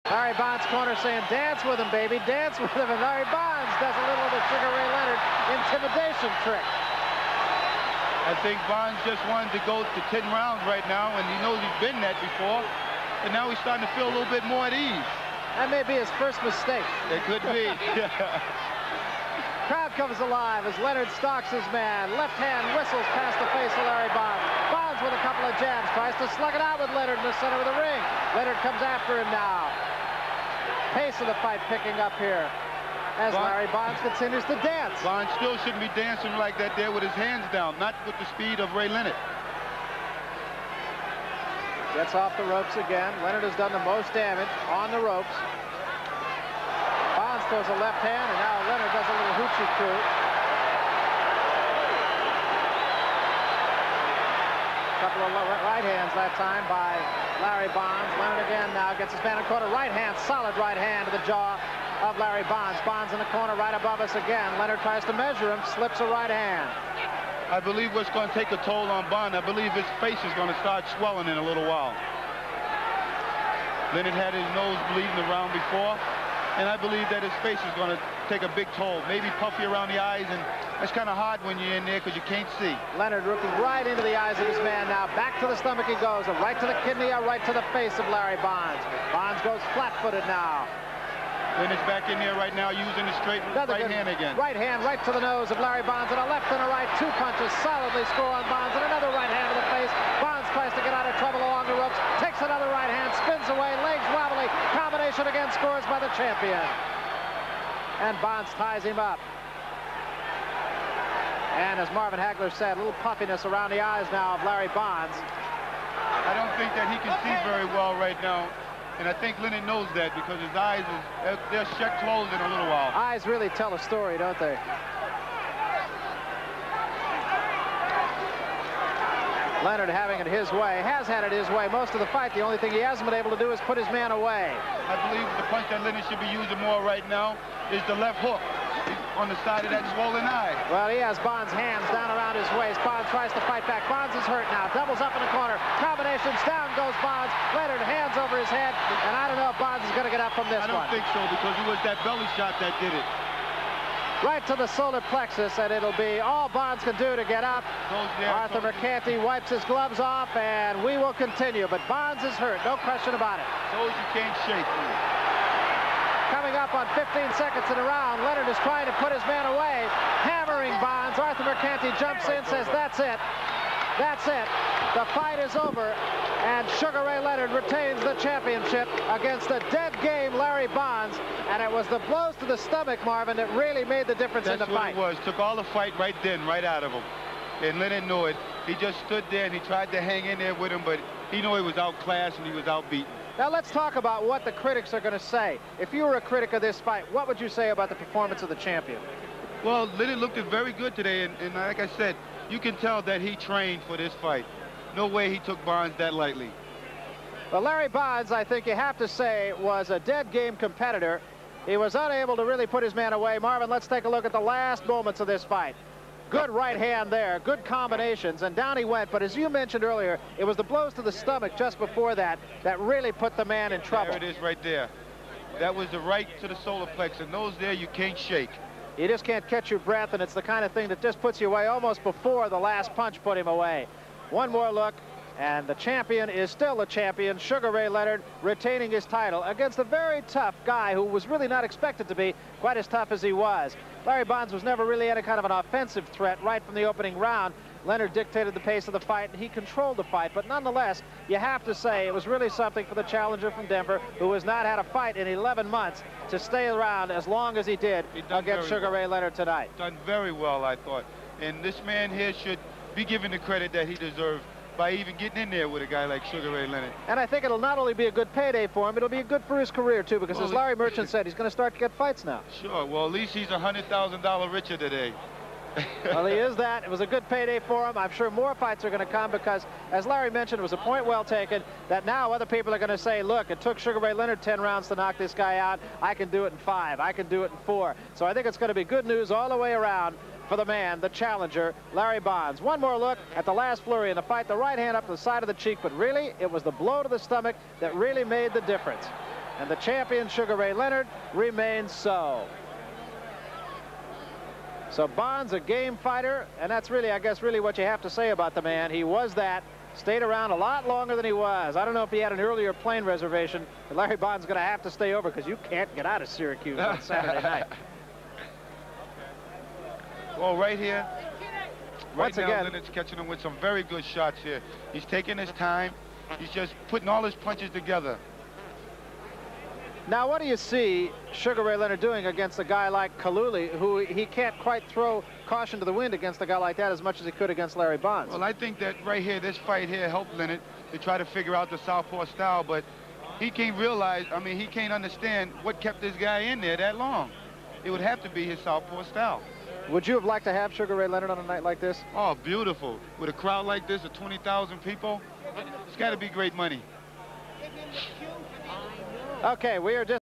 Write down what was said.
Larry Bonds' corner saying, dance with him, baby, dance with him. And Larry Bonds does a little of the Sugar Ray Leonard intimidation trick. I think Bonds just wanted to go to 10 rounds right now, and he knows he's been that before. And now he's starting to feel a little bit more at ease. That may be his first mistake. It could be. Crowd comes alive as Leonard stalks his man. Left hand whistles past the face of Larry Bonds. Bonds with a couple of jabs, tries to slug it out with Leonard in the center of the ring. Leonard comes after him now. Pace of the fight picking up here as Larry Bonds continues to dance. Bonds still shouldn't be dancing like that there with his hands down, not with the speed of Ray Leonard. Gets off the ropes again. Leonard has done the most damage on the ropes. Bonds throws a left hand, and now Leonard does a little hoochie coo. Couple of right hands that time by Larry Bonds. Leonard again now gets his man in the corner. Right hand, solid right hand to the jaw of Larry Bonds. Bonds in the corner right above us again. Leonard tries to measure him, slips a right hand. I believe what's going to take a toll on Bonds, I believe his face is going to start swelling in a little while. Leonard had his nose bleeding around before, and I believe that his face is going to take a big toll. Maybe puffy around the eyes, and that's kind of hard when you're in there because you can't see. Leonard looking right into the eyes of his man now. Back to the stomach he goes. A right to the kidney, a right to the face of Larry Bonds. Bonds goes flat-footed now. Leonard's back in there right now using the straight right hand again. Right hand right to the nose of Larry Bonds, and a left and a right. Two punches solidly score on Bonds, and another right hand to the face. Bonds tries to get out of trouble along the ropes, takes another right hand, spins away, legs wobbly. Combination again scores by the champion. And Bonds ties him up. And as Marvin Hagler said, a little puffiness around the eyes now of Larry Bonds. I don't think that he can see very well right now. And I think Leonard knows that because his eyes, they're shut closed in a little while. Eyes really tell a story, don't they? Leonard having it his way, has had it his way most of the fight. The only thing he hasn't been able to do is put his man away. I believe the punch that Leonard should be using more right now is the left hook on the side of that swollen eye. Well, he has Bonds' hands down around his waist. Bonds tries to fight back. Bonds is hurt now. Doubles up in the corner. Combinations. Down goes Bonds. Leonard hands over his head. And I don't know if Bonds is going to get up from this one. I don't think so because it was that belly shot that did it. Right to the solar plexus, and it'll be all Bonds can do to get up. Arthur Mercanti wipes his gloves off, and we will continue. But Bonds is hurt, no question about it. So you can't shake. Coming up on 15 seconds in a round, Leonard is trying to put his man away, hammering Bonds. Arthur Mercanti jumps in, says, that's it. That's it. The fight is over, and Sugar Ray Leonard retains the championship against a dead game Larry Bonds, and it was the blows to the stomach, Marvin, that really made the difference in the fight. That's what it was. Took all the fight right then, right out of him. And Leonard knew it. He just stood there, and he tried to hang in there with him, but he knew he was outclassed and he was outbeaten. Now let's talk about what the critics are going to say. If you were a critic of this fight, what would you say about the performance of the champion? Well, Leonard looked very good today, and like I said, you can tell that he trained for this fight. No way he took Bonds that lightly. Well, Larry Bonds, I think you have to say, was a dead game competitor. He was unable to really put his man away. Marvin, let's take a look at the last moments of this fight. Good right hand there, good combinations, and down he went. But as you mentioned earlier, it was the blows to the stomach just before that that really put the man in trouble. There it is right there. That was the right to the solar plexus, and those there you can't shake. You just can't catch your breath, and it's the kind of thing that just puts you away almost before the last punch put him away. One more look, and the champion is still the champion, Sugar Ray Leonard, retaining his title against a very tough guy who was really not expected to be quite as tough as he was. Larry Bonds was never really any kind of an offensive threat right from the opening round. Leonard dictated the pace of the fight, and he controlled the fight. But nonetheless, you have to say it was really something for the challenger from Denver, who has not had a fight in 11 months, to stay around as long as he did against Sugar Ray Leonard tonight. Done very well, I thought. And this man here should be given the credit that he deserved by even getting in there with a guy like Sugar Ray Leonard. And I think it'll not only be a good payday for him, it'll be good for his career, too, because as Larry Merchant said, he's going to start to get fights now. Sure. Well, at least he's $100,000 richer today. Well, he is that. It was a good payday for him. I'm sure more fights are going to come because, as Larry mentioned, it was a point well taken that now other people are going to say, look, it took Sugar Ray Leonard 10 rounds to knock this guy out. I can do it in 5. I can do it in 4. So I think it's going to be good news all the way around for the man, the challenger, Larry Bonds. One more look at the last flurry in the fight. The right hand up to the side of the cheek, but really, it was the blow to the stomach that really made the difference. And the champion, Sugar Ray Leonard, remains so. So Bond's a game fighter, and that's really, I guess, really what you have to say about the man. He was that. Stayed around a lot longer than he was. I don't know if he had an earlier plane reservation, but Larry Bond's going to have to stay over because you can't get out of Syracuse on Saturday night. Well, right here, Once now, again, Leonard's catching him with some very good shots here. He's taking his time. He's just putting all his punches together. Now, what do you see Sugar Ray Leonard doing against a guy like Kaluli, who he can't quite throw caution to the wind against a guy like that as much as he could against Larry Bonds? Well, I think that right here, this fight here helped Leonard to try to figure out the southpaw style, but he can't realize, I mean, he can't understand what kept this guy in there that long. It would have to be his southpaw style. Would you have liked to have Sugar Ray Leonard on a night like this? Oh, beautiful. With a crowd like this of 20,000 people, it's got to be great money. Okay, we are just